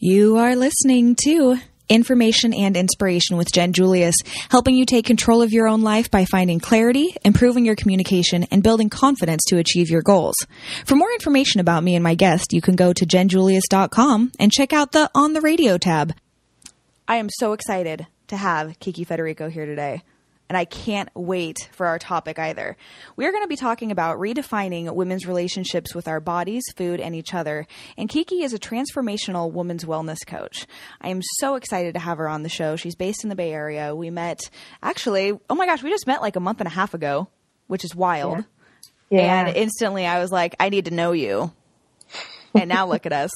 You are listening to Information and Inspiration with Jen Julius, helping you take control of your own life by finding clarity, improving your communication, and building confidence to achieve your goals. For more information about me and my guest, you can go to jenjulius.com and check out the On the Radio tab. I am so excited to have Kiki Federico here today, and I can't wait for our topic either. We are going to be talking about redefining women's relationships with our bodies, food, and each other. And Kiki is a transformational women's wellness coach. I am so excited to have her on the show. She's based in the Bay Area. We met, actually, oh my gosh, we just met like a month and a half ago, which is wild. Yeah. And instantly I was like, I need to know you. And now look at us.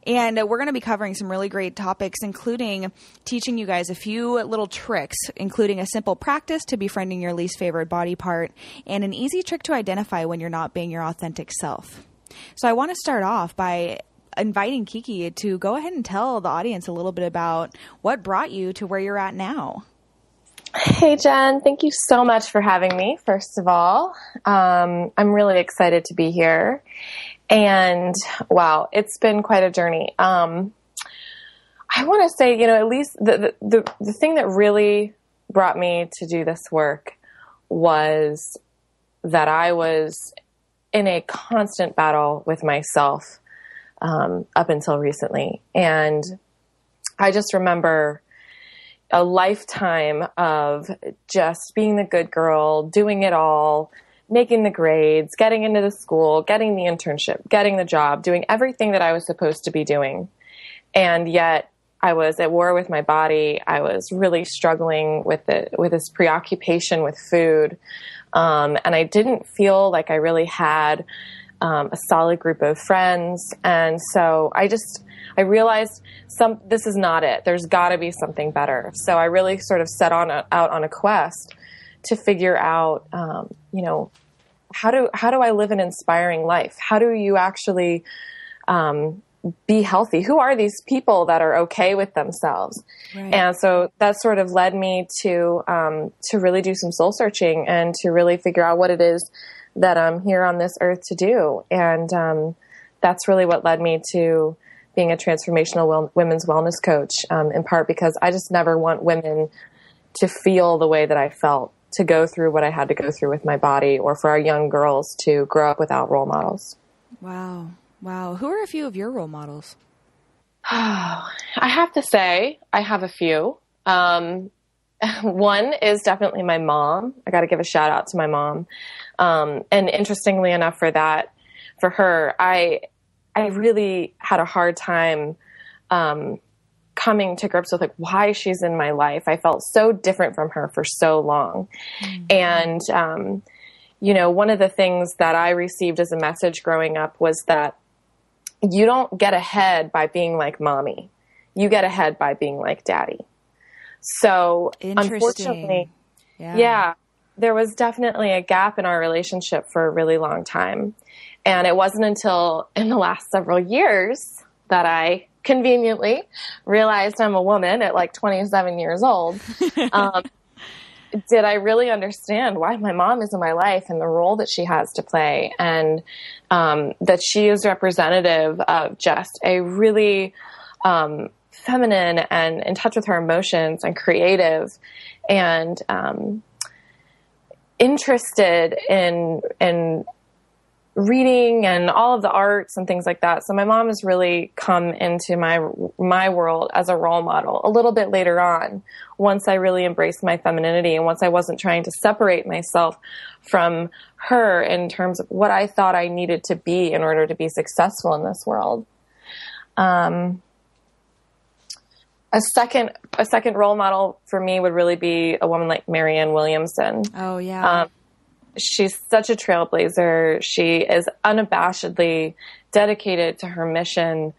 And we're going to be covering some really great topics, including teaching you guys a few little tricks, including a simple practice to befriending your least favorite body part and an easy trick to identify when you're not being your authentic self. So I want to start off by inviting Kiki to go ahead and tell the audience a little bit about what brought you to where you're at now. Hey, Jen. Thank you so much for having me, first of all. I'm really excited to be here. And wow, it's been quite a journey. I want to say, at least the thing that really brought me to do this work was that I was in a constant battle with myself up until recently. And I just remember a lifetime of just being the good girl, doing it all, making the grades, getting into the school, getting the internship, getting the job, doing everything that I was supposed to be doing. And yet I was at war with my body. I was really struggling with this preoccupation with food. And I didn't feel like I really had a solid group of friends. And so I realized this is not it. There's got to be something better. So I really sort of set out on a quest to figure out, how do I live an inspiring life? How do you actually be healthy? Who are these people that are okay with themselves? Right. And so that sort of led me to really do some soul searching and to really figure out what it is that I'm here on this earth to do. And that's really what led me to being a transformational women's wellness coach, in part because I just never want women to feel the way that I felt, to go through what I had to go through with my body, or for our young girls to grow up without role models. Wow. Who are a few of your role models? I have to say, I have a few. One is definitely my mom. I got to give a shout out to my mom. And interestingly enough for her, I really had a hard time, coming to grips with like why she's in my life. I felt so different from her for so long. Mm-hmm. And, one of the things that I received as a message growing up was that you don't get ahead by being like mommy. You get ahead by being like daddy. So unfortunately, there was definitely a gap in our relationship for a really long time. And it wasn't until in the last several years that I conveniently realized I'm a woman at like 27 years old. Did I really understand why my mom is in my life and the role that she has to play, and that she is representative of just a really feminine and in touch with her emotions and creative and interested in reading and all of the arts and things like that. So my mom has really come into my world as a role model a little bit later on, once I really embraced my femininity and once I wasn't trying to separate myself from her in terms of what I thought I needed to be in order to be successful in this world. A second role model for me would really be a woman like Marianne Williamson. Oh yeah. She's such a trailblazer. She is unabashedly dedicated to her mission.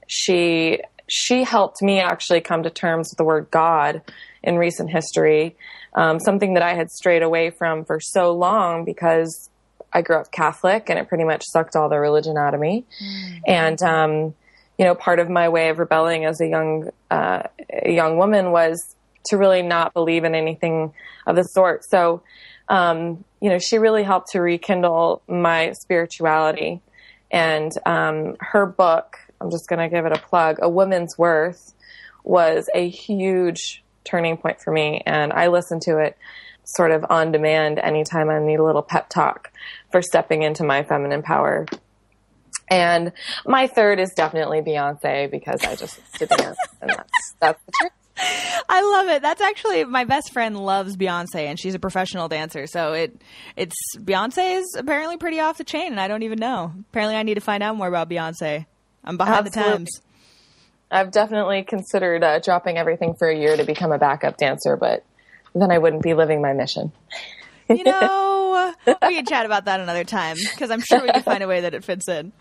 She helped me actually come to terms with the word God in recent history, something that I had strayed away from for so long because I grew up Catholic and it pretty much sucked all the religion out of me. Mm. And part of my way of rebelling as a young woman was to really not believe in anything of the sort. So she really helped to rekindle my spirituality. And her book, I'm just going to give it a plug. A Woman's Worth was a huge turning point for me. And I listen to it sort of on demand anytime I need a little pep talk for stepping into my feminine power. And my third is definitely Beyonce, because I just to dance, and that's the truth. I love it. That's actually, my best friend loves Beyonce, and she's a professional dancer. So it's Beyonce is apparently pretty off the chain, and I don't even know. Apparently I need to find out more about Beyonce. I'm behind the times. I've definitely considered dropping everything for a year to become a backup dancer, but then I wouldn't be living my mission. You know, we can chat about that another time, because I'm sure we can find a way that it fits in.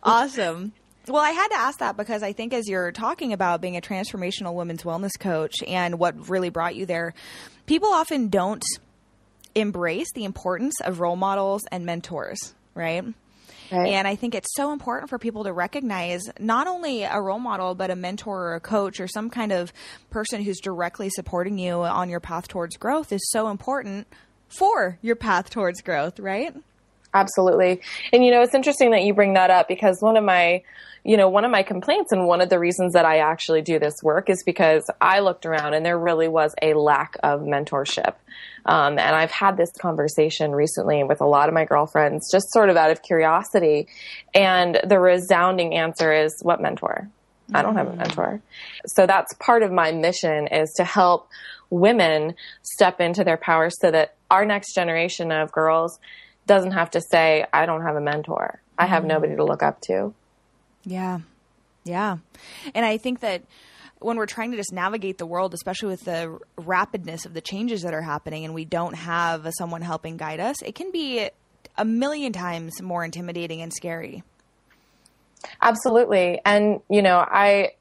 Awesome. Well, I had to ask that because I think as you're talking about being a transformational women's wellness coach and what really brought you there, people often don't embrace the importance of role models and mentors, right? Right. And I think it's so important for people to recognize not only a role model, but a mentor or a coach or some kind of person who's directly supporting you on your path towards growth is so important for your path towards growth, right? Absolutely. And, it's interesting that you bring that up, because one of my complaints and one of the reasons that I actually do this work is because I looked around and there really was a lack of mentorship. And I've had this conversation recently with a lot of my girlfriends, just sort of out of curiosity. And the resounding answer is, what mentor? I don't have a mentor. So that's part of my mission, is to help women step into their power so that our next generation of girls doesn't have to say, I don't have a mentor. I have nobody to look up to. Yeah. Yeah. And I think that when we're trying to just navigate the world, especially with the rapidness of the changes that are happening, and we don't have someone helping guide us, it can be a million times more intimidating and scary. Absolutely. And, I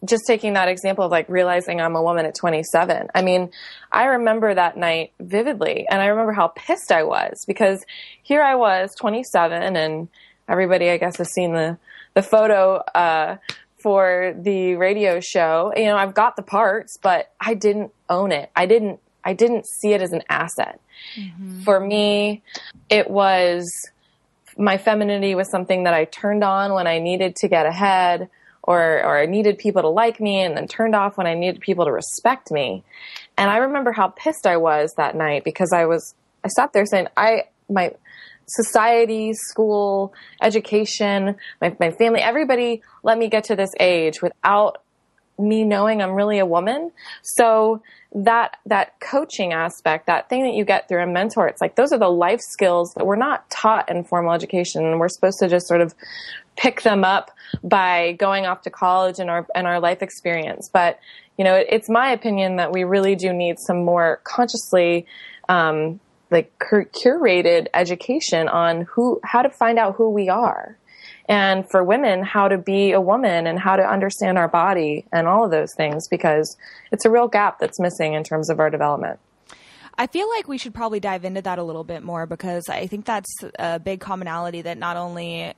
just taking that example of like realizing I'm a woman at 27. I mean, I remember that night vividly, and I remember how pissed I was, because here I was 27, and everybody, I guess, has seen the photo, for the radio show. I've got the parts, but I didn't own it. I didn't see it as an asset. Mm-hmm. For me, it was, my femininity was something that I turned on when I needed to get ahead, or I needed people to like me, and then turned off when I needed people to respect me. And I remember how pissed I was that night, because I sat there saying, my society, school, education, my family, everybody let me get to this age without me knowing I'm really a woman. So that coaching aspect, that thing that you get through a mentor, it's like, those are the life skills that we're not taught in formal education. We're supposed to just sort of pick them up by going off to college and our life experience. But, it's my opinion that we really do need some more consciously, curated education on how to find out who we are. And for women, how to be a woman and how to understand our body and all of those things, because it's a real gap that's missing in terms of our development. I feel like we should probably dive into that a little bit more, because I think that's a big commonality that not only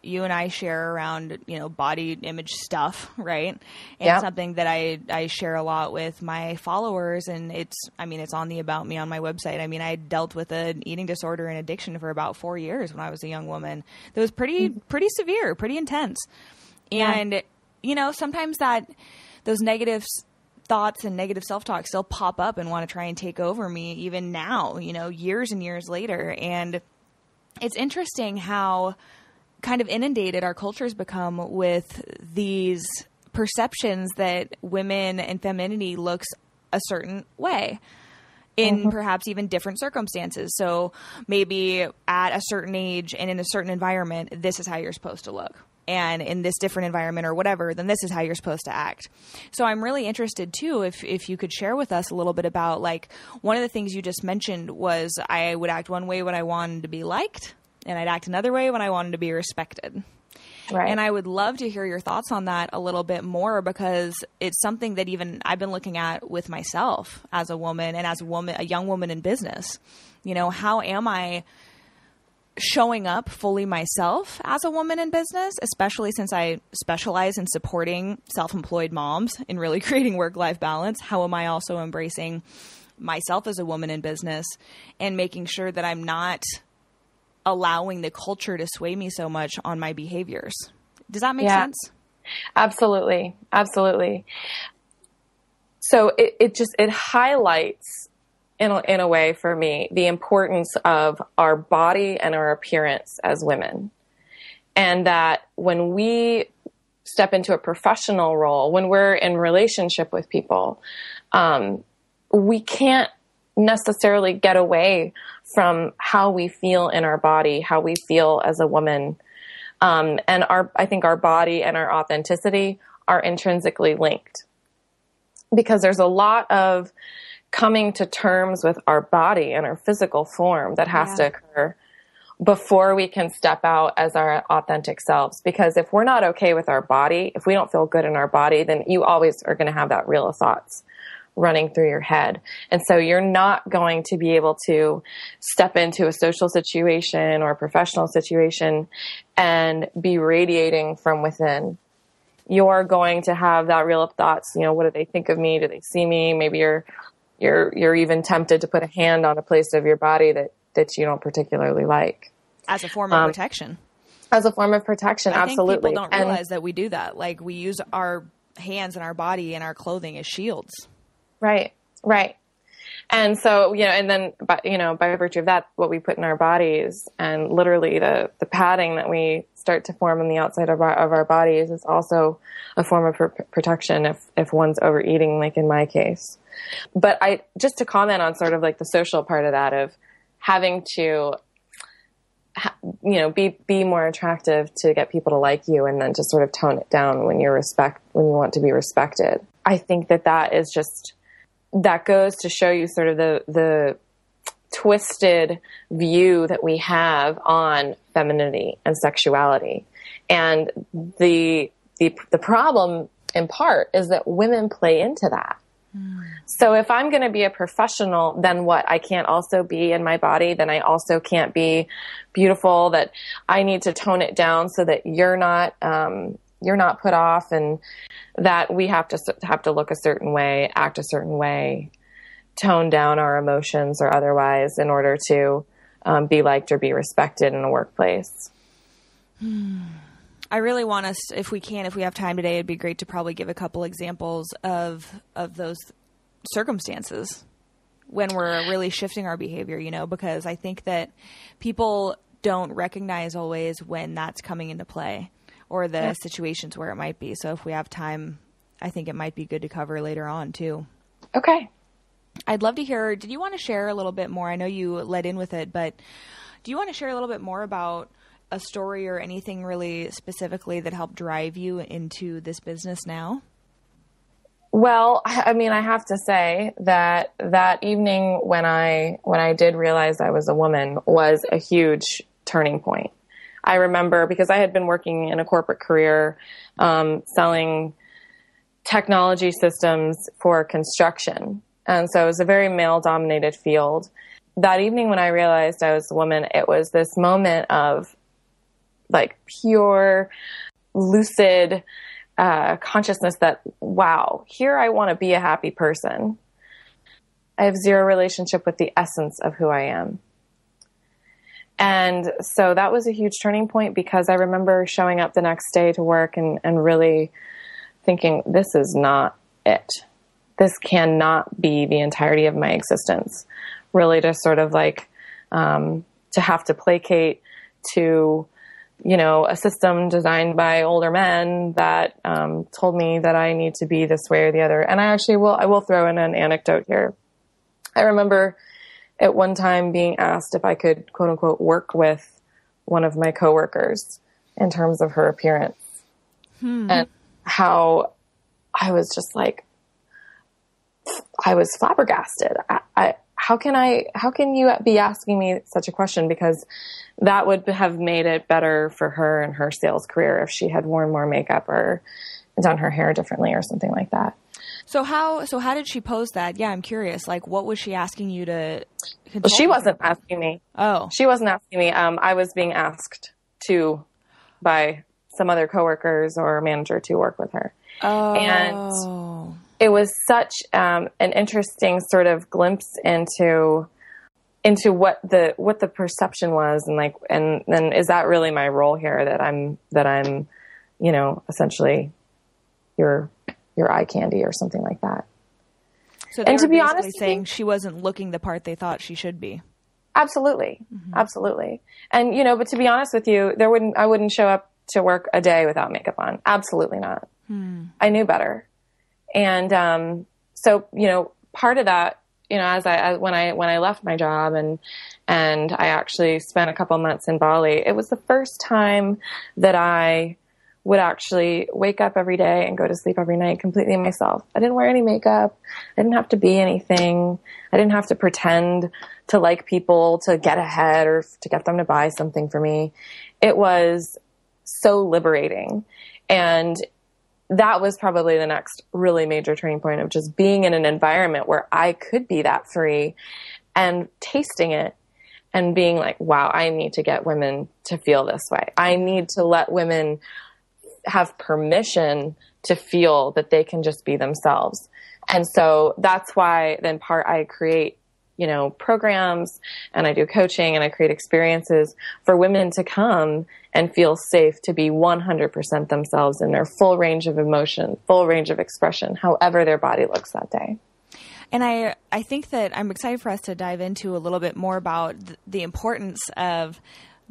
you and I share around, body image stuff, right? And something that I share a lot with my followers, and it's on the About Me on my website. I dealt with an eating disorder and addiction for about 4 years when I was a young woman. That was pretty severe, pretty intense. And, sometimes those negative thoughts and negative self-talk still pop up and want to try and take over me even now, years and years later. And it's interesting how kind of inundated our culture's become with these perceptions that women and femininity looks a certain way in perhaps even different circumstances. So maybe at a certain age and in a certain environment, this is how you're supposed to look. And in this different environment or whatever, then this is how you're supposed to act. So I'm really interested too, if you could share with us a little bit about, like, one of the things you just mentioned was I would act one way when I wanted to be liked, and I'd act another way when I wanted to be respected. Right. And I would love to hear your thoughts on that a little bit more, because it's something that even I've been looking at with myself as a woman and as a young woman in business. How am I showing up fully myself as a woman in business, especially since I specialize in supporting self-employed moms and really creating work-life balance? How am I also embracing myself as a woman in business and making sure that I'm not allowing the culture to sway me so much on my behaviors? Does that make sense? Absolutely. Absolutely. So it highlights in a way for me, the importance of our body and our appearance as women. And that when we step into a professional role, when we're in relationship with people, we can't necessarily get away from how we feel in our body, how we feel as a woman. And I think our body and our authenticity are intrinsically linked, because there's a lot of coming to terms with our body and our physical form that has to occur before we can step out as our authentic selves. Because if we're not okay with our body, if we don't feel good in our body, then you always are going to have that reel of thoughts running through your head. And so you're not going to be able to step into a social situation or a professional situation and be radiating from within. You're going to have that reel of thoughts. You know, what do they think of me? Do they see me? Maybe you're even tempted to put a hand on a place of your body that you don't particularly like. As a form of protection. As a form of protection, absolutely. I think people don't realize that we do that. Like, we use our hands and our body and our clothing as shields. Right, right. And so, and then, by virtue of that, what we put in our bodies and literally the padding that we start to form on the outside of our bodies is also a form of protection if one's overeating, like in my case. But just to comment on sort of like the social part of that, of having to, be more attractive to get people to like you, and then just sort of tone it down when you want to be respected. I think that is just, that goes to show you sort of the twisted view that we have on femininity and sexuality. And the problem in part is that women play into that. So if I'm going to be a professional, then what? I can't also be in my body. Then I also can't be beautiful. That I need to tone it down so that you're not put off, and that we have to look a certain way, act a certain way, tone down our emotions or otherwise in order to be liked or be respected in a workplace. I really want us, if we have time today, it'd be great to probably give a couple examples of those circumstances when we're really shifting our behavior, because I think that people don't recognize always when that's coming into play, or the situations where it might be. So if we have time, I think it might be good to cover later on too. Okay. I'd love to hear, did you want to share a little bit more? I know you led in with it, but do you want to share a little bit more about a story or anything really specifically that helped drive you into this business now? Well, I mean, I have to say that evening when I did realize I was a woman was a huge turning point. I remember, because I had been working in a corporate career, selling technology systems for construction. And so it was a very male-dominated field. That evening when I realized I was a woman, it was this moment of like pure, lucid consciousness that, wow, here I want to be a happy person. I have zero relationship with the essence of who I am. And so that was a huge turning point, because I remember showing up the next day to work and really thinking, this is not it. This cannot be the entirety of my existence. Really to sort of like, to have to placate to, a system designed by older men that told me that I need to be this way or the other. And I will throw in an anecdote here. I remember at one time being asked if I could, quote unquote, work with one of my coworkers in terms of her appearance, and how I was just like, I was flabbergasted. How can you be asking me such a question? Because that would have made it better for her and her sales career if she had worn more makeup or done her hair differently or something like that. So how did she pose that? Yeah, I'm curious. Like, what was she asking you to consult? Well, she wasn't asking me. Oh. She wasn't asking me. I was being asked by some other coworkers or manager to work with her. Oh. And it was such an interesting sort of glimpse into what the perception was, and then is that really my role here, that I'm essentially your eye candy or something like that. So they were basically saying she wasn't looking the part they thought she should be. Absolutely. Absolutely. And, but to be honest with you, I wouldn't show up to work a day without makeup on. Absolutely not. I knew better. And, so, part of that, when I left my job and I actually spent a couple months in Bali, it was the first time that I would actually wake up every day and go to sleep every night completely myself. I didn't wear any makeup. I didn't have to be anything. I didn't have to pretend to like people to get ahead or to get them to buy something for me. It was so liberating. And that was probably the next really major turning point of just being in an environment where I could be that free and tasting it and being like, wow, I need to get women to feel this way. I need to let women have permission to feel that they can just be themselves. And so that's why then I create, programs and I do coaching and I create experiences for women to come and feel safe to be 100% themselves in their full range of emotion, full range of expression, however their body looks that day. And I think that I'm excited for us to dive into a little bit more about the importance of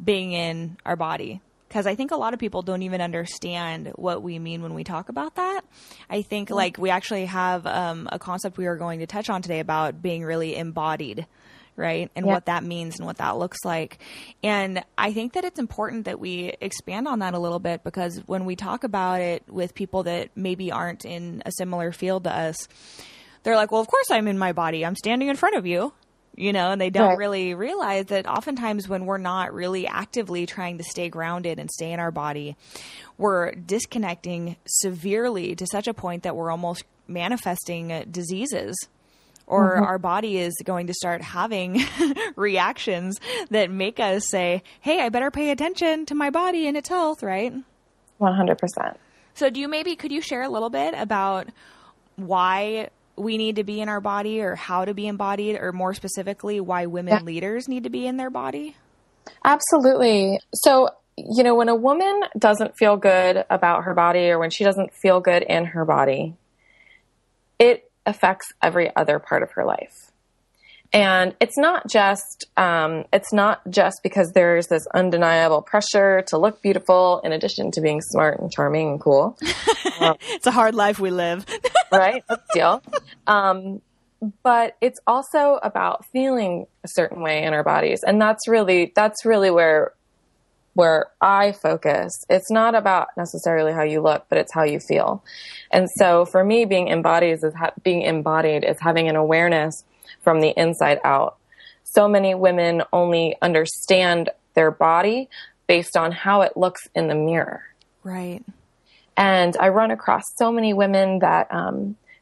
being in our body. Because I think a lot of people don't even understand what we mean when we talk about that. I think we actually have a concept we are going to touch on today about being really embodied, right? And what that means and what that looks like. And I think that it's important that we expand on that a little bit, because when we talk about it with people that maybe aren't in a similar field to us, they're like, well, of course I'm in my body. I'm standing in front of you. And they don't really realize that oftentimes when we're not really actively trying to stay grounded and stay in our body, we're disconnecting severely to such a point that we're almost manifesting diseases, or our body is going to start having reactions that make us say, hey, I better pay attention to my body and its health, right? 100%. So could you share a little bit about why we need to be in our body, or how to be embodied, or more specifically, why women leaders need to be in their body? Absolutely. So, when a woman doesn't feel good about her body, or when she doesn't feel good in her body, it affects every other part of her life. And it's not just because there's this undeniable pressure to look beautiful in addition to being smart and charming and cool. It's a hard life we live. Right? That's the deal. But it's also about feeling a certain way in our bodies. And that's really where I focus. It's not about necessarily how you look, but it's how you feel. And so for me, being embodied is having an awareness from the inside out. So many women only understand their body based on how it looks in the mirror. Right. And I run across so many women that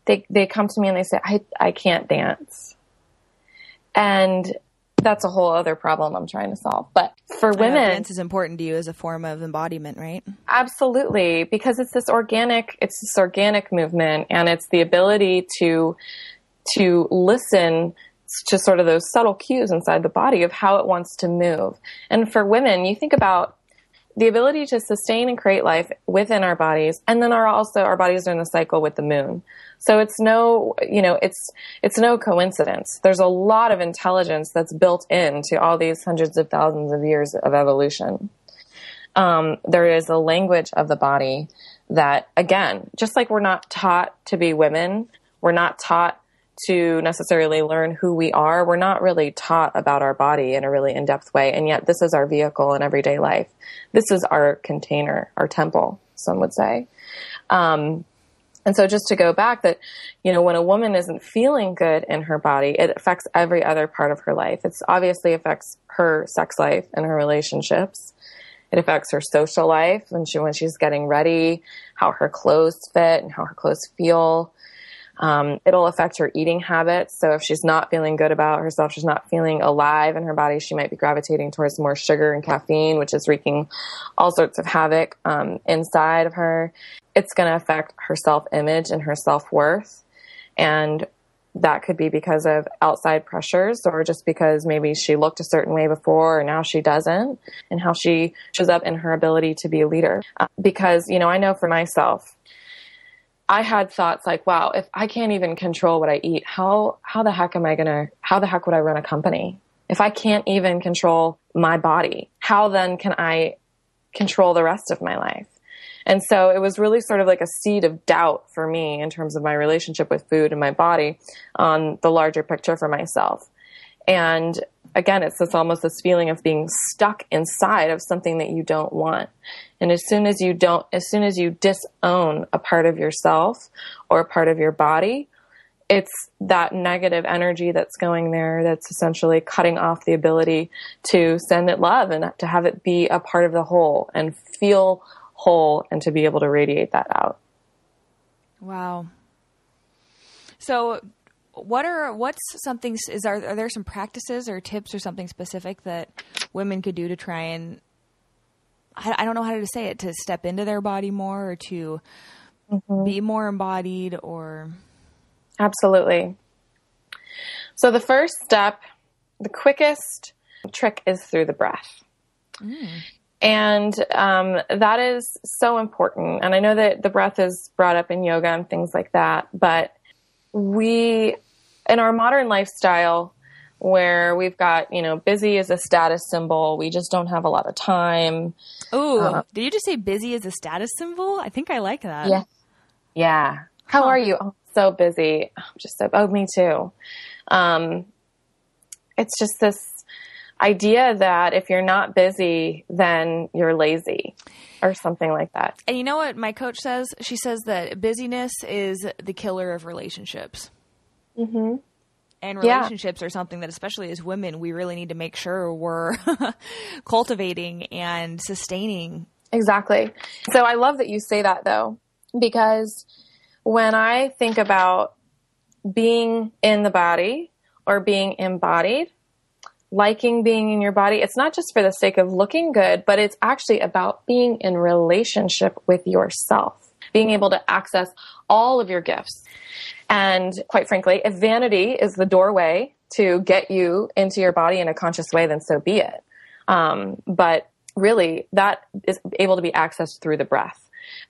they come to me and they say, I can't dance. And that's a whole other problem I'm trying to solve. But for women, dance is important to you as a form of embodiment, right? Absolutely. Because it's this organic movement, and it's the ability to listen to sort of those subtle cues inside the body of how it wants to move. And for women, you think about the ability to sustain and create life within our bodies, and then our bodies are in the cycle with the moon. So it's no coincidence. There's a lot of intelligence that's built into all these hundreds of thousands of years of evolution. There is a language of the body that, again, just like we're not taught to be women, we're not taught to necessarily learn who we are. We're not really taught about our body in a really in-depth way. And yet this is our vehicle in everyday life. This is our container, our temple, some would say. And so just to go back that, when a woman isn't feeling good in her body, it affects every other part of her life. It obviously affects her sex life and her relationships. It affects her social life when she's getting ready, how her clothes fit and how her clothes feel. It'll affect her eating habits. So if she's not feeling good about herself, she's not feeling alive in her body, she might be gravitating towards more sugar and caffeine, which is wreaking all sorts of havoc inside of her. It's going to affect her self-image and her self-worth. And that could be because of outside pressures, or just because maybe she looked a certain way before and now she doesn't, and how she shows up in her ability to be a leader. Because, I know for myself, I had thoughts like, wow, if I can't even control what I eat, how the heck would I run a company? If I can't even control my body, how then can I control the rest of my life? And so it was really sort of like a seed of doubt for me in terms of my relationship with food and my body on the larger picture for myself. And again, it's almost this feeling of being stuck inside of something that you don't want. And as soon as you disown a part of yourself or a part of your body, it's that negative energy that's going there that's essentially cutting off the ability to send it love and to have it be a part of the whole and feel whole and to be able to radiate that out. Wow. So are there some practices or tips or something specific that women could do to try and, I don't know how to say it, to step into their body more or to be more embodied or? Absolutely. So the first step, the quickest trick is through the breath. And that is so important. And I know that the breath is brought up in yoga and things like that, but in our modern lifestyle where we've got, busy as a status symbol, we just don't have a lot of time. Oh, did you just say busy as a status symbol? I think I like that. Yeah. Yeah. How are you? Oh, so busy. Me too. It's just this idea that if you're not busy, then you're lazy or something like that. And you know what my coach says? She says that busyness is the killer of relationships. Mm-hmm. And relationships are something that, especially as women, we really need to make sure we're cultivating and sustaining. Exactly. So I love that you say that, though, because when I think about being in the body or being embodied, liking being in your body, it's not just for the sake of looking good, but it's actually about being in relationship with yourself, being able to access all of your gifts. And quite frankly, if vanity is the doorway to get you into your body in a conscious way, then so be it. But really, that is able to be accessed through the breath.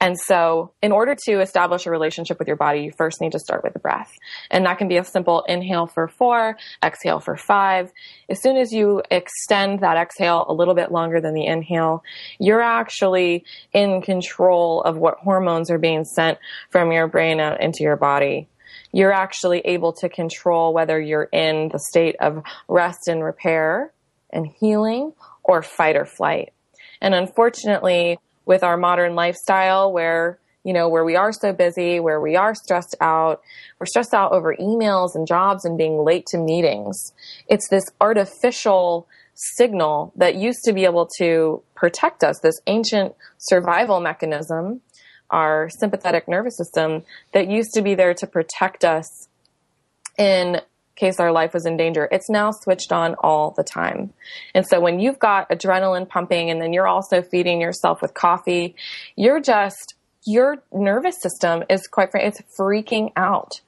And so in order to establish a relationship with your body, you first need to start with the breath. And that can be a simple inhale for 4, exhale for 5. As soon as you extend that exhale a little bit longer than the inhale, you're actually in control of what hormones are being sent from your brain out into your body. You're actually able to control whether you're in the state of rest and repair and healing or fight or flight. And unfortunately, with our modern lifestyle where we are so busy, where we are stressed out, we're stressed out over emails and jobs and being late to meetings. It's this artificial signal that used to be able to protect us, this ancient survival mechanism, our sympathetic nervous system that used to be there to protect us in case our life was in danger. It's now switched on all the time. And so when you've got adrenaline pumping and then you're also feeding yourself with coffee, your nervous system is it's freaking out.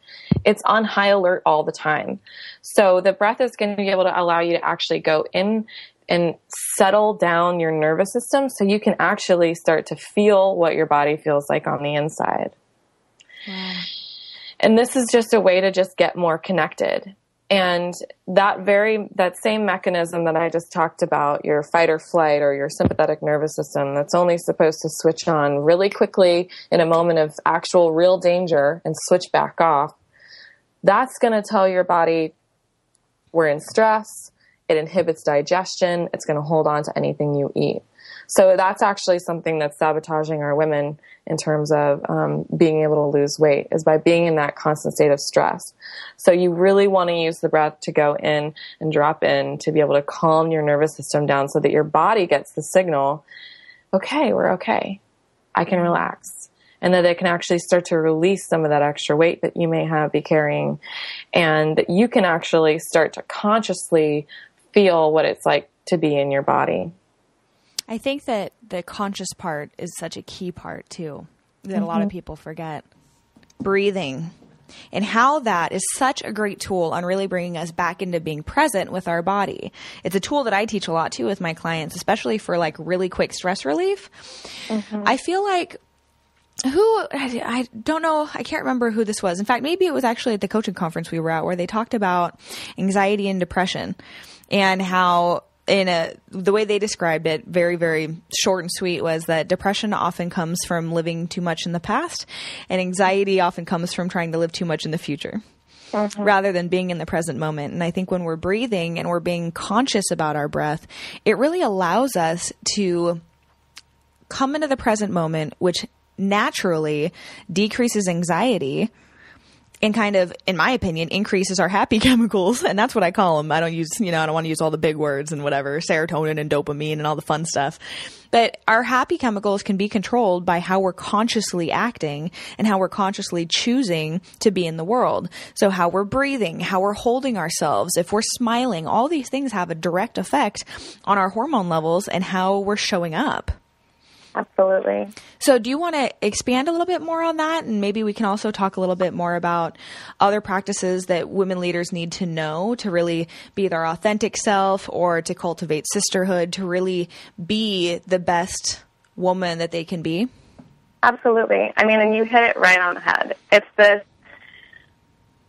It's on high alert all the time. So the breath is going to be able to allow you to actually go in and settle down your nervous system so you can actually start to feel what your body feels like on the inside. Wow. And this is just a way to just get more connected. And that same mechanism that I just talked about, your fight or flight or your sympathetic nervous system, that's only supposed to switch on really quickly in a moment of actual real danger and switch back off. That's going to tell your body we're in stress. It inhibits digestion. It's going to hold on to anything you eat. So that's actually something that's sabotaging our women in terms of being able to lose weight, is by being in that constant state of stress. So you really want to use the breath to go in and drop in to be able to calm your nervous system down so that your body gets the signal, okay, we're okay. I can relax. And that it can actually start to release some of that extra weight that you may be carrying. And that you can actually start to consciously feel what it's like to be in your body. I think that the conscious part is such a key part too, that a lot of people forget. Breathing and how that is such a great tool on really bringing us back into being present with our body. It's a tool that I teach a lot too with my clients, especially for like really quick stress relief. I feel like I don't know. I can't remember who this was. In fact, maybe it was actually at the coaching conference we were at, where they talked about anxiety and depression, and how the way they described it, very, very short and sweet, was that depression often comes from living too much in the past, and anxiety often comes from trying to live too much in the future. Mm-hmm. Rather than being in the present moment. And I think when we're breathing and we're being conscious about our breath, it really allows us to come into the present moment, which naturally decreases anxiety and kind of, in my opinion, increases our happy chemicals. And that's what I call them. I don't want to use all the big words and whatever, serotonin and dopamine and all the fun stuff. But our happy chemicals can be controlled by how we're consciously acting and how we're consciously choosing to be in the world. So how we're breathing, how we're holding ourselves, if we're smiling, all these things have a direct effect on our hormone levels and how we're showing up. Absolutely. So do you want to expand a little bit more on that? And maybe we can also talk a little bit more about other practices that women leaders need to know to really be their authentic self, or to cultivate sisterhood, to really be the best woman that they can be? Absolutely. I mean, and you hit it right on the head. It's this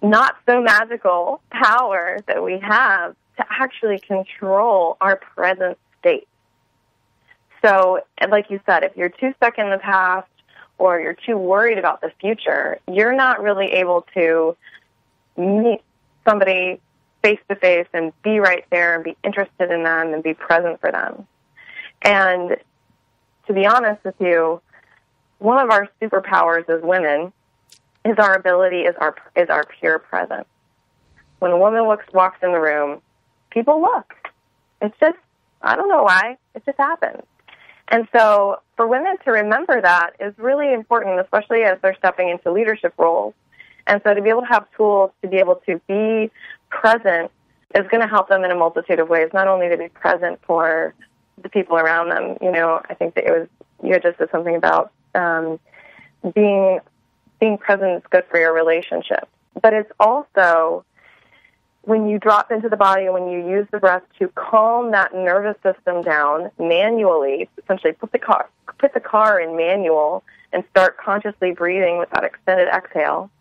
not so magical power that we have to actually control our present state. So, like you said, if you're too stuck in the past or you're too worried about the future, you're not really able to meet somebody face-to-face and be right there and be interested in them and be present for them. And to be honest with you, one of our superpowers as women is our ability, is our pure presence. When a woman walks in the room, people look. It's just, I don't know why, it just happens. And so for women to remember that is really important, especially as they're stepping into leadership roles. And so to be able to have tools to be able to be present is going to help them in a multitude of ways, not only to be present for the people around them. You know, I think that you had just said something about being present is good for your relationship. But it's also when you drop into the body, when you use the breath to calm that nervous system down manually, essentially put the car in manual and start consciously breathing with that extended exhale,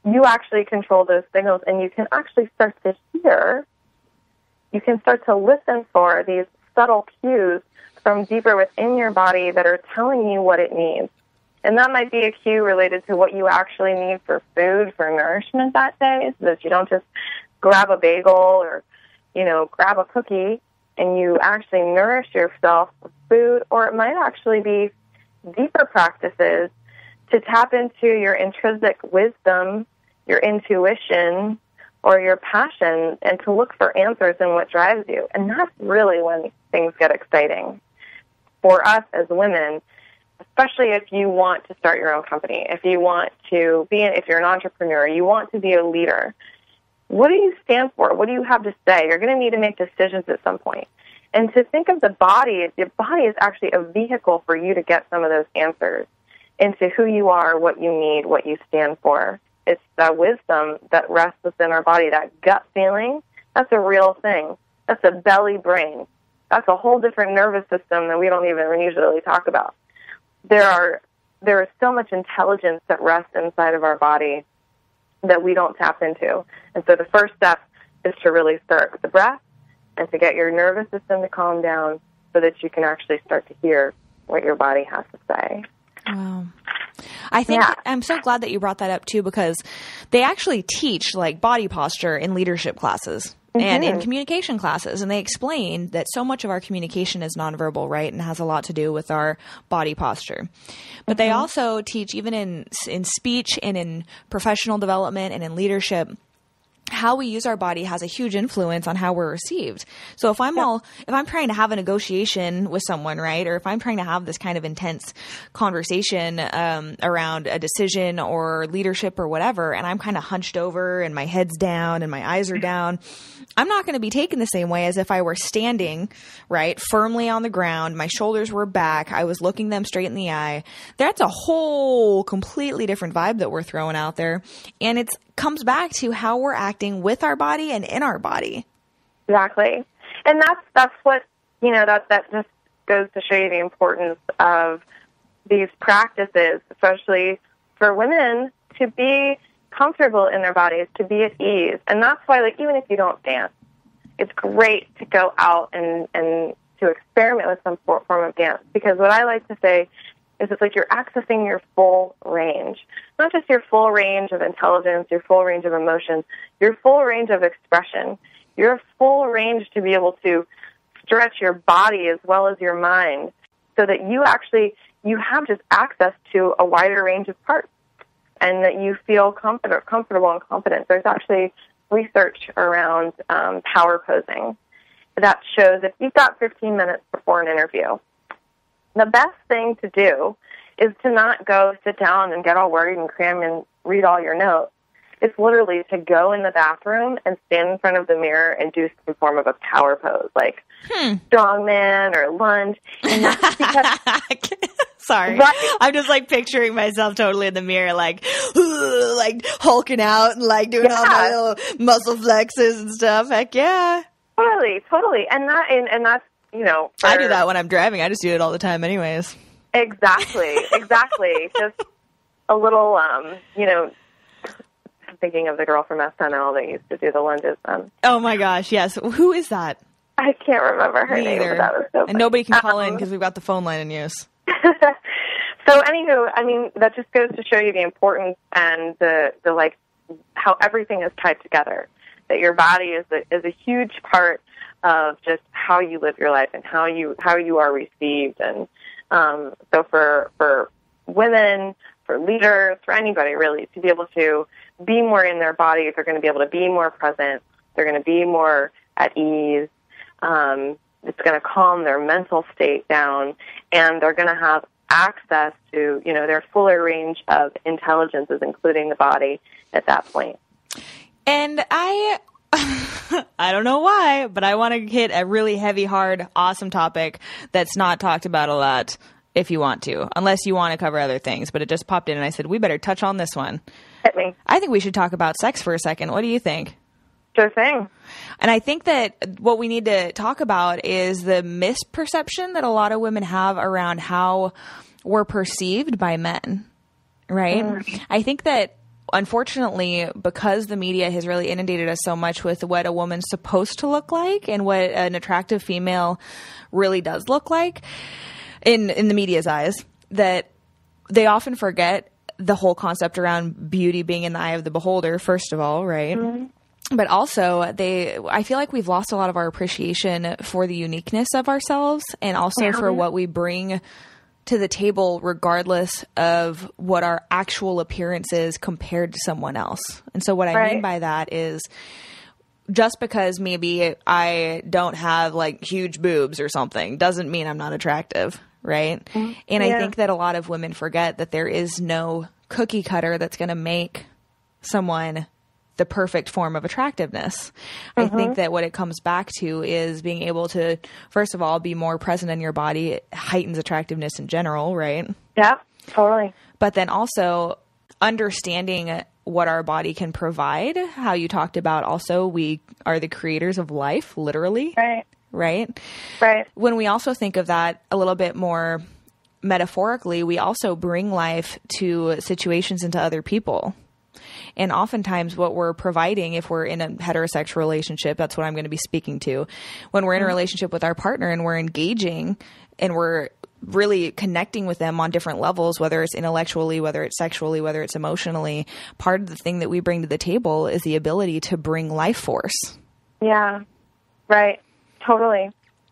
you actually control those signals, and you can actually start to hear, you can start to listen for these subtle cues from deeper within your body that are telling you what it needs. And that might be a cue related to what you actually need for food, for nourishment that day, so that you don't just grab a bagel or, grab a cookie, and you actually nourish yourself with food. Or it might actually be deeper practices to tap into your intrinsic wisdom, your intuition, or your passion, and to look for answers in what drives you. And that's really when things get exciting. For us as women, especially if you want to start your own company, if you want to if you're an entrepreneur, you want to be a leader, what do you stand for? What do you have to say? You're going to need to make decisions at some point. And to think of the body, your body is actually a vehicle for you to get some of those answers into who you are, what you need, what you stand for. It's the wisdom that rests within our body, that gut feeling. That's a real thing. That's a belly brain. That's a whole different nervous system that we don't even usually talk about. There is so much intelligence that rests inside of our body that we don't tap into. And so the first step is to really start with the breath and to get your nervous system to calm down so that you can actually start to hear what your body has to say. Wow. I think I'm so glad that you brought that up too, because they actually teach like body posture in leadership classes. And in communication classes, and they explain that so much of our communication is nonverbal, right, and has a lot to do with our body posture. But they also teach, even in speech and in professional development and in leadership, how we use our body has a huge influence on how we're received. So if I'm trying to have a negotiation with someone, right, or if I'm trying to have this kind of intense conversation around a decision or leadership or whatever, and I'm kind of hunched over and my head's down and my eyes are down, I'm not going to be taken the same way as if I were standing, right, firmly on the ground, my shoulders were back, I was looking them straight in the eye. That's a whole completely different vibe that we're throwing out there. And it comes back to how we're acting with our body and in our body. Exactly. And that's what, that just goes to show you the importance of these practices, especially for women, to be comfortable in their bodies, to be at ease. And that's why, like, even if you don't dance, it's great to go out and to experiment with some form of dance. Because what I like to say is it's like you're accessing your full range. Not just your full range of intelligence, your full range of emotions, your full range of expression. Your full range to be able to stretch your body as well as your mind so that you have just access to a wider range of parts and that you feel comfortable and confident. There's actually research around power posing that shows if you've got 15 minutes before an interview, the best thing to do is to not go sit down and get all worried and cram and read all your notes. It's literally to go in the bathroom and stand in front of the mirror and do some form of a power pose, like strongman or lunge. And that's because... Sorry. Right? I'm just like picturing myself totally in the mirror, like hulking out and like doing all my little muscle flexes and stuff. Heck yeah. Totally. And that's, you know. I do that when I'm driving. I just do it all the time anyways. Exactly. Just a little, you know, I'm thinking of the girl from SNL that used to do the lunges. Oh my gosh, yes. Who is that? I can't remember her name, but that was so funny. And nobody can call in because we've got the phone line in use. So anywho, I mean, that just goes to show you the importance and the like how everything is tied together. That your body is a huge part of just how you live your life and how you are received. And so for women, for leaders, for anybody really, to be able to be more in their bodies, they're going to be able to be more present. They're going to be more at ease. It's going to calm their mental state down, and they're going to have access to, you know, their fuller range of intelligences, including the body at that point. And I don't know why, but I want to hit a really heavy, hard, awesome topic that's not talked about a lot if you want to, unless you want to cover other things. But it just popped in and I said, we better touch on this one. Hit me. I think we should talk about sex for a second. What do you think? Sure thing. And I think that what we need to talk about is the misperception that a lot of women have around how we're perceived by men, right? I think that unfortunately, because the media has really inundated us so much with what a woman's supposed to look like and what an attractive female really does look like in the media's eyes, that they often forget the whole concept around beauty being in the eye of the beholder, first of all, right? Mm-hmm. But also, I feel like we've lost a lot of our appreciation for the uniqueness of ourselves and also for what we bring to the table regardless of what our actual appearance is compared to someone else. And so what I mean by that is just because maybe I don't have like huge boobs or something doesn't mean I'm not attractive, right? Mm-hmm. And I think that a lot of women forget that there is no cookie cutter that's going to make someone the perfect form of attractiveness. I think that what it comes back to is being able to, first of all, be more present in your body. It heightens attractiveness in general, right? Yeah, totally. But then also understanding what our body can provide, how you talked about also we are the creators of life, literally. Right? When we also think of that a little bit more metaphorically, we also bring life to situations and to other people. And oftentimes what we're providing, if we're in a heterosexual relationship, that's what I'm going to be speaking to. When we're in a relationship with our partner and we're engaging and we're really connecting with them on different levels, whether it's intellectually, whether it's sexually, whether it's emotionally, part of the thing that we bring to the table is the ability to bring life force. Yeah, right. Totally.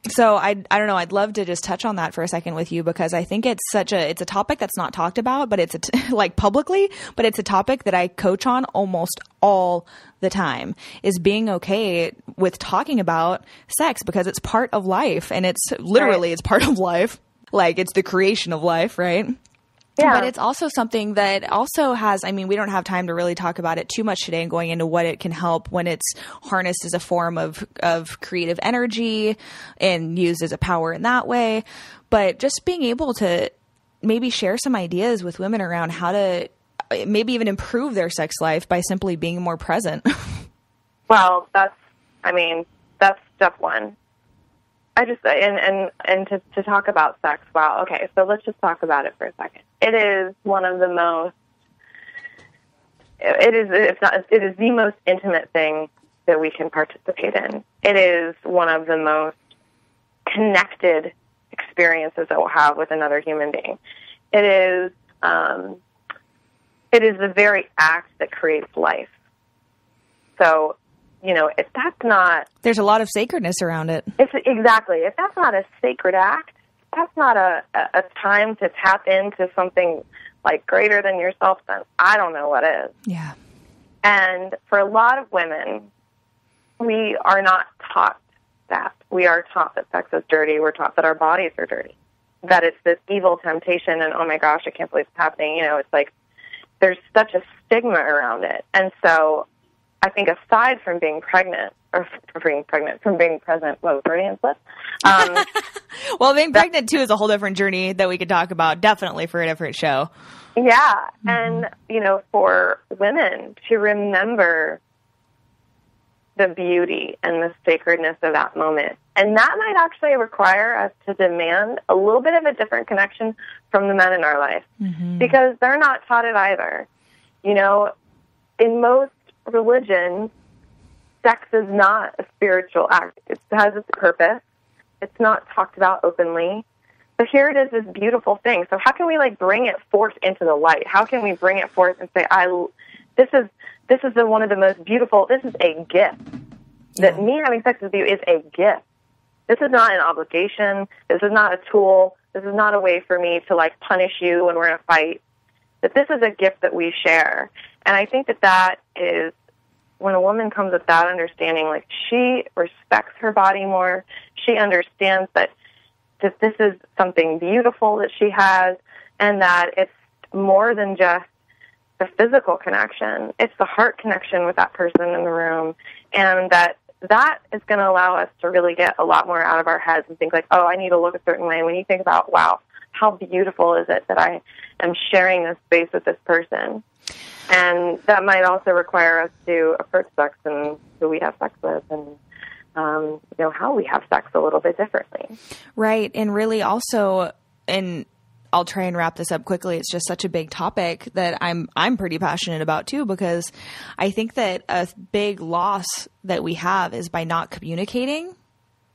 So I don't know. I'd love to just touch on that for a second with you because I think it's a topic that's not talked about, but it's like publicly, but it's a topic that I coach on almost all the time is being okay with talking about sex because it's part of life and it's literally, it's part of life. Like it's the creation of life, right? Yeah. But it's also something that also has, I mean, we don't have time to really talk about it too much today and going into what it can help when it's harnessed as a form of creative energy and used as a power in that way. But just being able to maybe share some ideas with women around how to maybe even improve their sex life by simply being more present. Well, that's step one. to talk about sex. Wow. Okay. So let's just talk about it for a second. It is one of the most, it is the most intimate thing that we can participate in. It is one of the most connected experiences that we'll have with another human being. It is the very act that creates life. So, if that's not... There's a lot of sacredness around it. Exactly. If that's not a sacred act, that's not a time to tap into something like greater than yourself, then I don't know what is. Yeah. And for a lot of women, we are not taught that. We are taught that sex is dirty. We're taught that our bodies are dirty, that it's this evil temptation, and oh my gosh, I can't believe it's happening. It's like there's such a stigma around it. And so I think aside from being pregnant, from being present, Freudian slip. Well, being pregnant too is a whole different journey that we could talk about, definitely for a different show. Yeah. Mm-hmm. And, for women to remember the beauty and the sacredness of that moment. And that might actually require us to demand a little bit of a different connection from the men in our life, because they're not taught it either. In most religions, sex is not a spiritual act. It has its purpose. It's not talked about openly. But here it is, this beautiful thing. So how can we bring it forth into the light? How can we bring it forth and say, this is one of the most beautiful, this is a gift. That me having sex with you is a gift. This is not an obligation. This is not a tool. This is not a way for me to punish you when we're in a fight. That this is a gift that we share. And I think that is when a woman comes with that understanding, she respects her body more. She understands that this is something beautiful that she has, and that it's more than just the physical connection. It's the heart connection with that person in the room, and that is going to allow us to really get a lot more out of our heads and think I need to look a certain way. When you think about, wow, how beautiful is it that I am sharing this space with this person? And that might also require us to approach sex and who we have sex with, and how we have sex a little bit differently. Right. And really also, and I'll try and wrap this up quickly. It's just such a big topic that I'm pretty passionate about too, because I think that a big loss that we have is by not communicating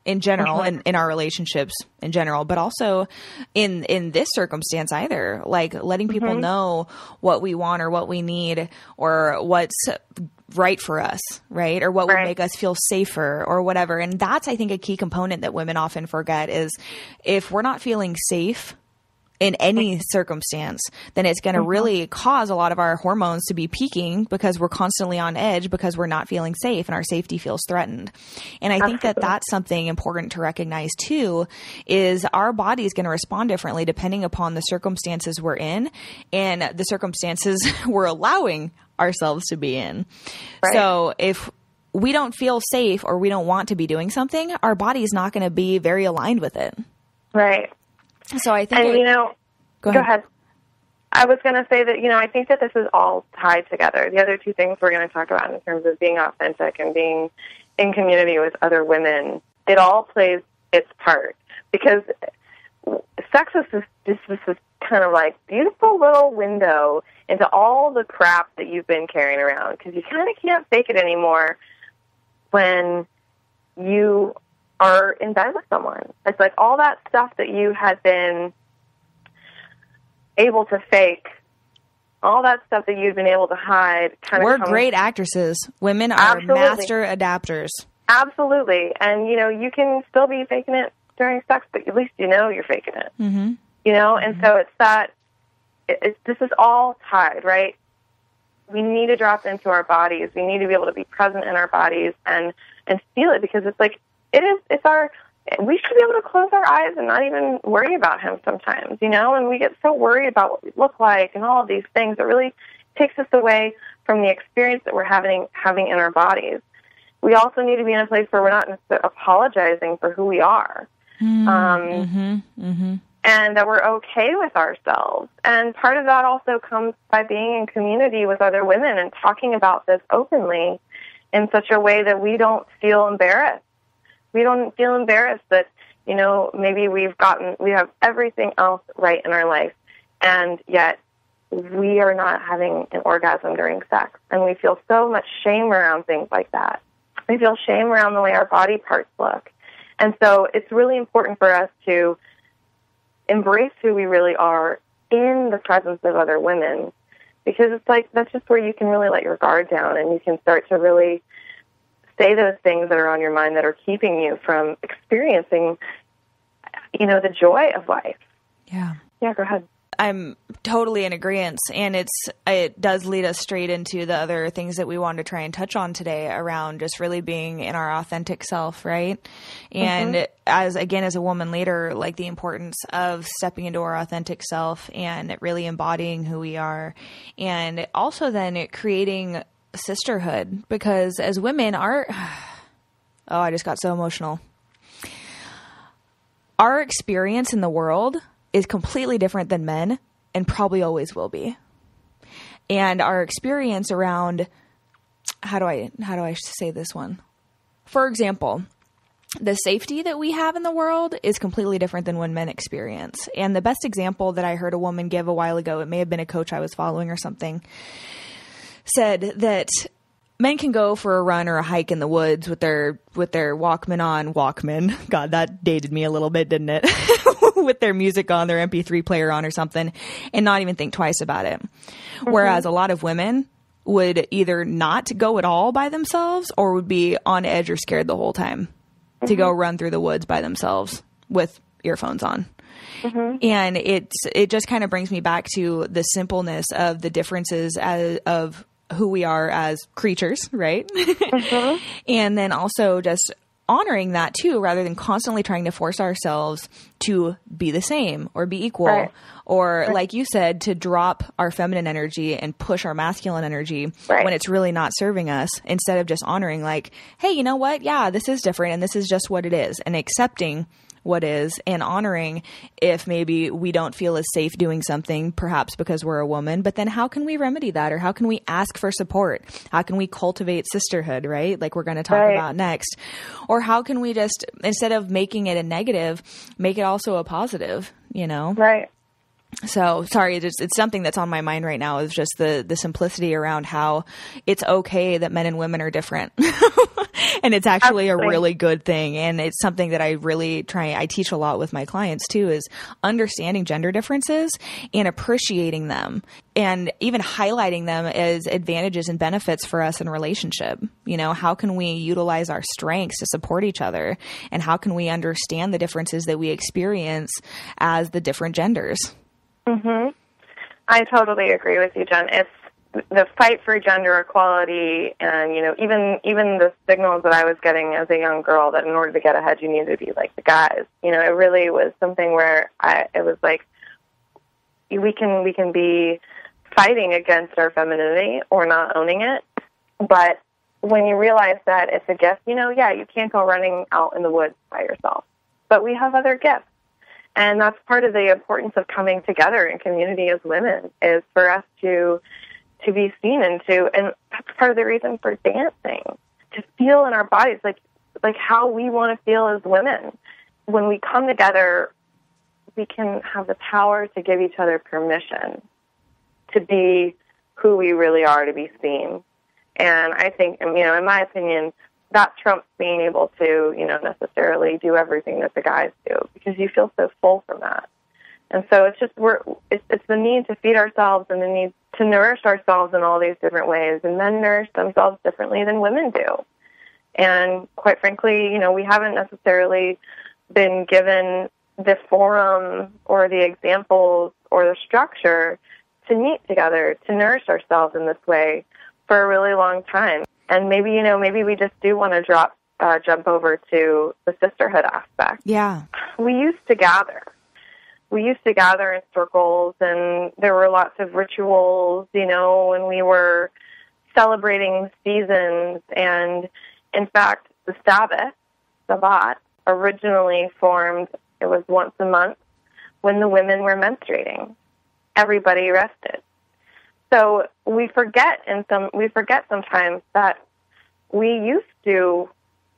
in general, and in our relationships in general, but also in this circumstance either, letting people know what we want or what we need or what's right for us, right? Or what would make us feel safer or whatever. And that's, I think, a key component that women often forget is if we're not feeling safe in any circumstance, then it's going to really cause a lot of our hormones to be peaking because we're constantly on edge because we're not feeling safe and our safety feels threatened. And I think that that's something important to recognize too, is our body is going to respond differently depending upon the circumstances we're in and the circumstances we're allowing ourselves to be in. Right. So if we don't feel safe or we don't want to be doing something, our body is not going to be very aligned with it. Right. So I think, go ahead. I was going to say that, I think that this is all tied together. The other two things we're going to talk about in terms of being authentic and being in community with other women, it all plays its part, because sex is this kind of beautiful little window into all the crap that you've been carrying around, because you kind of can't fake it anymore when you are in bed with someone. It's all that stuff that you had been able to fake, all that stuff that you've been able to hide. We're great actresses. Women are master adapters. Absolutely. And, you can still be faking it during sex, but at least you're faking it. Mm-hmm. And so it's that, this is all tied, right? We need to drop into our bodies. We need to be able to be present in our bodies and feel it, because we should be able to close our eyes and not even worry about him sometimes, and we get so worried about what we look like and all of these things. It really takes us away from the experience that we're having in our bodies. We also need to be in a place where we're not apologizing for who we are. And that we're okay with ourselves. And part of that also comes by being in community with other women and talking about this openly in such a way that we don't feel embarrassed. We don't feel embarrassed that, You know, maybe we have everything else right in our life, and yet we are not having an orgasm during sex. And we feel so much shame around things like that. We feel shame around the way our body parts look. And so it's really important for us to embrace who we really are in the presence of other women, because it's like that's just where you can really let your guard down and you can start to really say those things that are on your mind that are keeping you from experiencing, you know, the joy of life. Yeah. Yeah, go ahead. I'm totally in agreement, and it does lead us straight into the other things that we wanted to try and touch on today around just really being in our authentic self, right? And as a woman leader, like the importance of stepping into our authentic self and really embodying who we are, and also then creating sisterhood, because as women, I just got so emotional. Our experience in the world is completely different than men and probably always will be. And our experience around, how do I say this one? For example, the safety that we have in the world is completely different than when men experience. And the best example that I heard a woman give a while ago, it may have been a coach I was following or something, said that men can go for a run or a hike in the woods with their Walkman. God, that dated me a little bit, didn't it? With their music on, their MP3 player on or something, and not even think twice about it. Whereas a lot of women would either not go at all by themselves or would be on edge or scared the whole time to go run through the woods by themselves with earphones on. And it just kind of brings me back to the simpleness of the differences of who we are as creatures, right? And then also just honoring that too, rather than constantly trying to force ourselves to be the same or be equal, or like you said, to drop our feminine energy and push our masculine energy when it's really not serving us, instead of just honoring like, hey, you know what? Yeah, this is different and this is just what it is, and accepting what is, and honoring if maybe we don't feel as safe doing something, perhaps because we're a woman, but then how can we remedy that? Or how can we ask for support? How can we cultivate sisterhood, right? Like we're going to talk about next. Or how can we just, instead of making it a negative, make it also a positive, you know? Right. So sorry, it's something that's on my mind right now, is just the simplicity around how it's okay that men and women are different. And it's actually a really good thing. And it's something that I teach a lot with my clients too, is understanding gender differences and appreciating them, and even highlighting them as advantages and benefits for us in a relationship. You know, how can we utilize our strengths to support each other? And how can we understand the differences that we experience as the different genders? I totally agree with you, Jen. It's the fight for gender equality, and, you know, even the signals that I was getting as a young girl that in order to get ahead, you need to be like the guys. You know, it really was something where it was like, we can be fighting against our femininity or not owning it, but when you realize that it's a gift, you know, you can't go running out in the woods by yourself, but we have other gifts. And that's part of the importance of coming together in community as women, is for us to be seen and that's part of the reason for dancing, to feel in our bodies like how we want to feel as women. When we come together, we can have the power to give each other permission to be who we really are, to be seen. And I think, you know, in my opinion, that trumps being able to, you know, necessarily do everything that the guys do, because you feel so full from that. And so it's just, it's the need to feed ourselves and the need to nourish ourselves in all these different ways. And men nourish themselves differently than women do. And quite frankly, you know, we haven't necessarily been given the forum or the examples or the structure to meet together, to nourish ourselves in this way for a really long time. And maybe we just do want to jump over to the sisterhood aspect. Yeah. We used to gather in circles, and there were lots of rituals, you know, when we were celebrating seasons. And in fact, the Sabbat, originally formed, it was once a month when the women were menstruating. Everybody rested. So we forget sometimes that we used to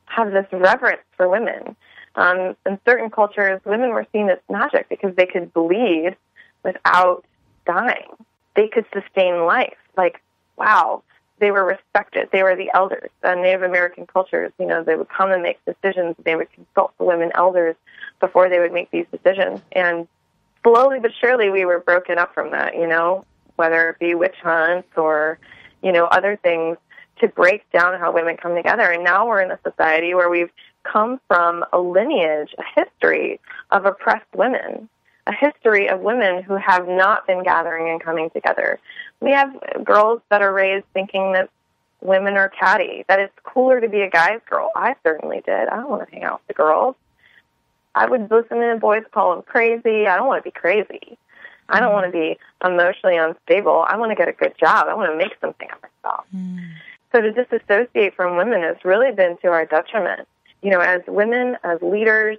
have this reverence for women. In certain cultures, women were seen as magic because they could bleed without dying. They could sustain life. Like, wow, they were respected. They were the elders. In Native American cultures, you know, they would come and make decisions. They would consult the women elders before they would make these decisions. And slowly but surely, we were broken up from that, you know, whether it be witch hunts or, you know, other things to break down how women come together. And now we're in a society where we've come from a lineage, a history of oppressed women, a history of women who have not been gathering and coming together. We have girls that are raised thinking that women are catty, that it's cooler to be a guy's girl. I certainly did. I don't want to hang out with the girls. I would listen to the boys call them crazy. I don't want to be crazy. I don't want to be emotionally unstable. I want to get a good job. I want to make something of myself. So to disassociate from women has really been to our detriment. You know, as women, as leaders,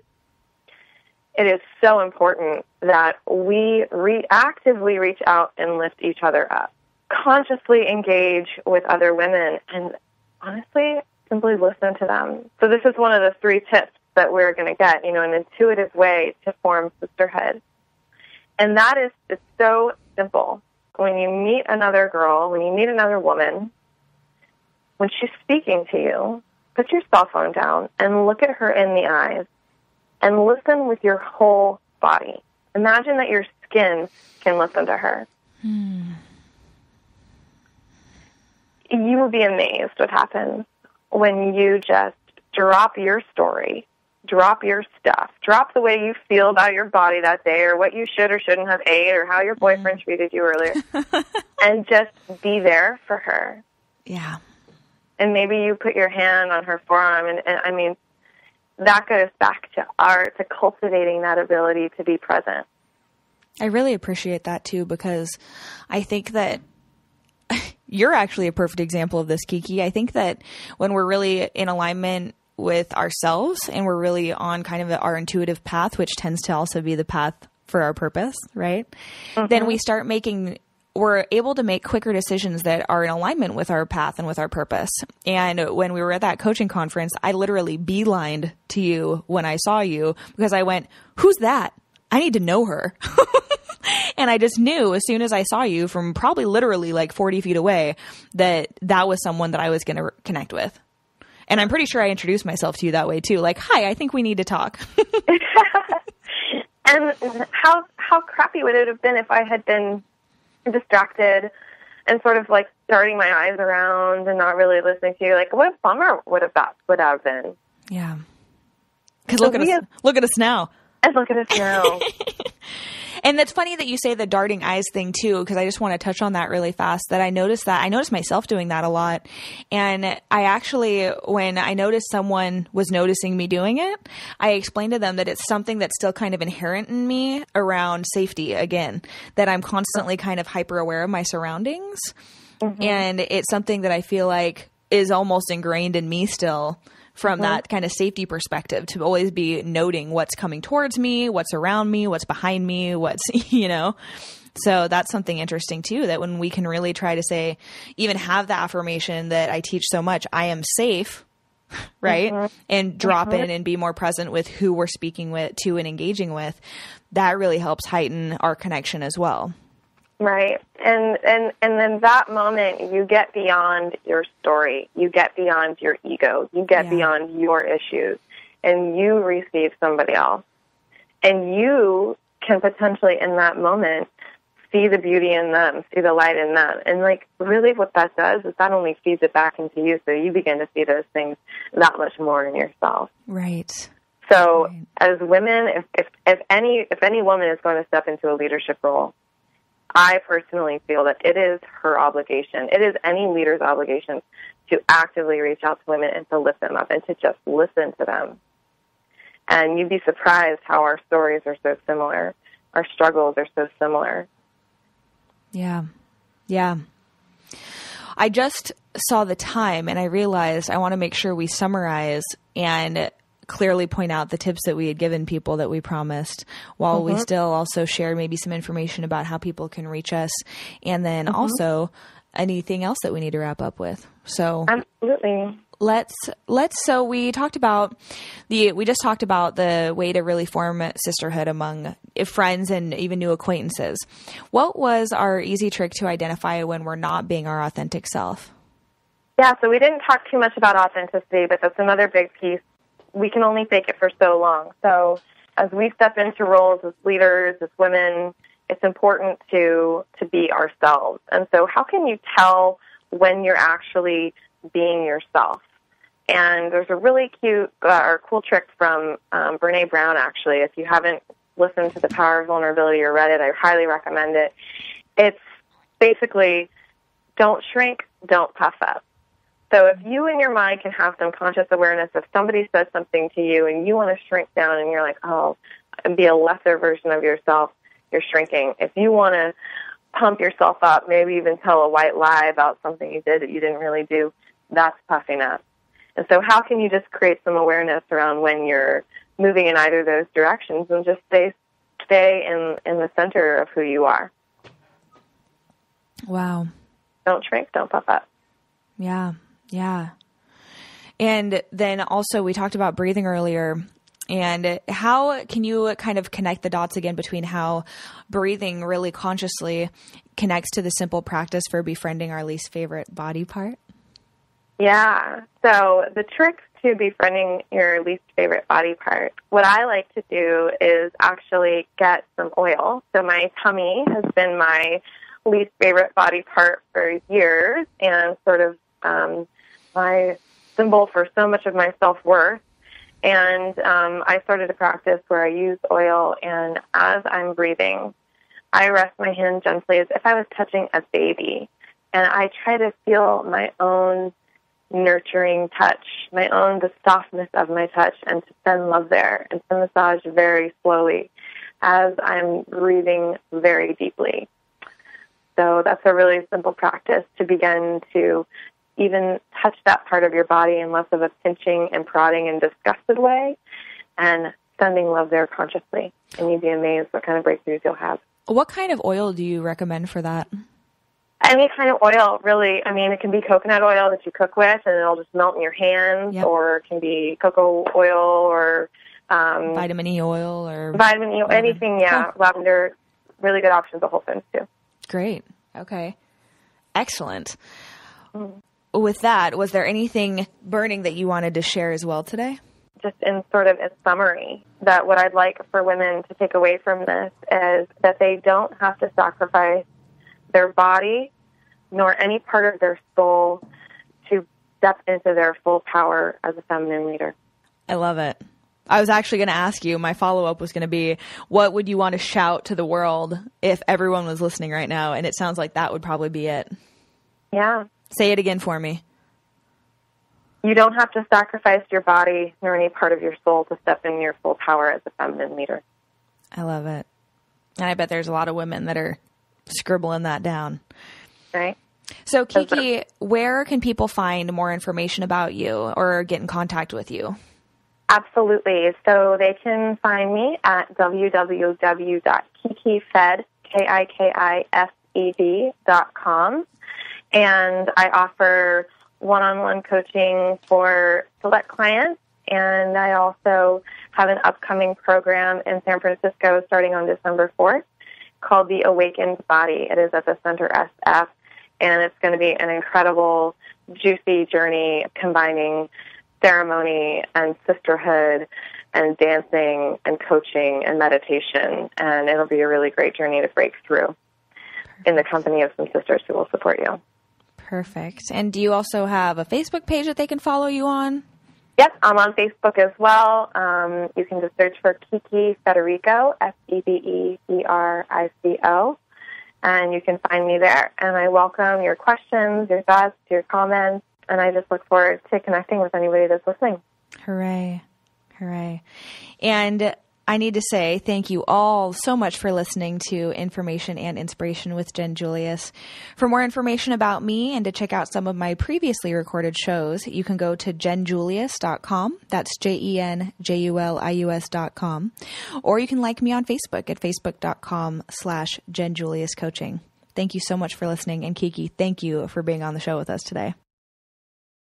it is so important that we actively reach out and lift each other up, consciously engage with other women, and honestly, simply listen to them. So this is one of the 3 tips that we're going to get, you know, an intuitive way to form sisterhood. And that is, it's so simple. When you meet another girl, when you meet another woman, when she's speaking to you, put your cell phone down and look at her in the eyes and listen with your whole body. Imagine that your skin can listen to her. You will be amazed what happens when you just drop your story, drop your stuff, drop the way you feel about your body that day or what you should or shouldn't have ate or how your boyfriend treated you earlier, and just be there for her. Yeah. And maybe you put your hand on her forearm, and I mean, that goes back to art, to cultivating that ability to be present. I really appreciate that too, because I think that you're actually a perfect example of this, Kiki. I think that when we're really in alignment with ourselves and we're really on kind of our intuitive path, which tends to also be the path for our purpose, right? Then we're able to make quicker decisions that are in alignment with our path and with our purpose. And when we were at that coaching conference, I literally beelined to you when I saw you because I went, who's that? I need to know her. And I just knew as soon as I saw you from probably literally like 40 feet away that that was someone that I was going to connect with. And I'm pretty sure I introduced myself to you that way too. Like, hi, I think we need to talk. And how crappy would it have been if I had been distracted and sort of like darting my eyes around and not really listening to you? Like, what a bummer would have been. Yeah. Because look at us now. And look at us now. And that's funny that you say the darting eyes thing too, because I just want to touch on that really fast, that I noticed myself doing that a lot. And I actually, when I noticed someone was noticing me doing it, I explained to them that it's something that's still kind of inherent in me around safety again, that I'm constantly kind of hyper aware of my surroundings. And it's something that I feel like is almost ingrained in me still, from that kind of safety perspective, to always be noting what's coming towards me, what's around me, what's behind me, what's, you know. So that's something interesting too, that when we can really try to say, even have the affirmation that I teach so much, I am safe, right? And drop in and be more present with who we're speaking with to and engaging with, that really helps heighten our connection as well. Right. And then that moment, you get beyond your story. You get beyond your ego. You get beyond your issues. And you receive somebody else. And you can potentially, in that moment, see the beauty in them, see the light in them. And, like, really what that does is that only feeds it back into you, so you begin to see those things that much more in yourself. Right. So as women, if any woman is going to step into a leadership role, I personally feel that it is her obligation. It is any leader's obligation to actively reach out to women and to lift them up and to just listen to them. And you'd be surprised how our stories are so similar. Our struggles are so similar. Yeah. Yeah. I just saw the time and I realized I want to make sure we summarize and clearly point out the tips that we had given people that we promised, while we still also share maybe some information about how people can reach us, and then also anything else that we need to wrap up with. So absolutely, So we talked about we just talked about the way to really form sisterhood among friends and even new acquaintances. What was our easy trick to identify when we're not being our authentic self? Yeah, so we didn't talk too much about authenticity, but that's another big piece. We can only fake it for so long. So as we step into roles as leaders, as women, it's important to be ourselves. And so how can you tell when you're actually being yourself? And there's a really cute or cool trick from Brene Brown, actually. If you haven't listened to The Power of Vulnerability or read it, I highly recommend it. It's basically, don't shrink, don't puff up. So if you in your mind can have some conscious awareness, if somebody says something to you and you want to shrink down and you're like, oh, and be a lesser version of yourself, you're shrinking. If you want to pump yourself up, maybe even tell a white lie about something you did that you didn't really do, that's puffing up. And so how can you just create some awareness around when you're moving in either of those directions and just stay in the center of who you are? Wow. Don't shrink, don't puff up. Yeah. Yeah. And then also we talked about breathing earlier, and how can you kind of connect the dots again between how breathing really consciously connects to the simple practice for befriending our least favorite body part? Yeah. So the trick to befriending your least favorite body part, what I like to do is actually get some oil. So my tummy has been my least favorite body part for years and sort of my symbol for so much of my self-worth. And I started a practice where I use oil, and as I'm breathing, I rest my hand gently as if I was touching a baby. And I try to feel my own nurturing touch, the softness of my touch, and to send love there and to massage very slowly as I'm breathing very deeply. So that's a really simple practice to begin to even touch that part of your body in less of a pinching and prodding and disgusted way, and sending love there consciously. And you'd be amazed what kind of breakthroughs you'll have. What kind of oil do you recommend for that? Any kind of oil, really. I mean, it can be coconut oil that you cook with, and it'll just melt in your hands, yep. Or it can be cocoa oil or vitamin E oil or anything, yeah. Cool. Lavender, really good options at Whole Foods, too. Great. Okay. Excellent. With that, was there anything burning that you wanted to share as well today? Just in summary, that what I'd like for women to take away from this is that they don't have to sacrifice their body nor any part of their soul to step into their full power as a feminine leader. I love it. I was actually going to ask you, my follow-up was going to be, what would you want to shout to the world if everyone was listening right now? And it sounds like that would probably be it. Yeah. Say it again for me. You don't have to sacrifice your body nor any part of your soul to step in your full power as a feminine leader. I love it. And I bet there's a lot of women that are scribbling that down. Right. So, Kiki, where can people find more information about you or get in contact with you? Absolutely. So they can find me at www.kikifed.com. And I offer one-on-one coaching for select clients. And I also have an upcoming program in San Francisco starting on December 4th called The Awakened Body. It is at the Center SF. And it's going to be an incredible, juicy journey combining ceremony and sisterhood and dancing and coaching and meditation. And it'll be a really great journey to break through in the company of some sisters who will support you. Perfect. And do you also have a Facebook page that they can follow you on? Yep, I'm on Facebook as well. You can just search for Kiki Federico, Federico, and you can find me there. And I welcome your questions, your thoughts, your comments, and I just look forward to connecting with anybody that's listening. Hooray. Hooray. And I need to say thank you all so much for listening to Information and Inspiration with Jen Julius. For more information about me and to check out some of my previously recorded shows, you can go to jenjulius.com. That's JenJulius.com. Or you can like me on Facebook at facebook.com/JenJuliusCoaching. Thank you so much for listening. And Kiki, thank you for being on the show with us today.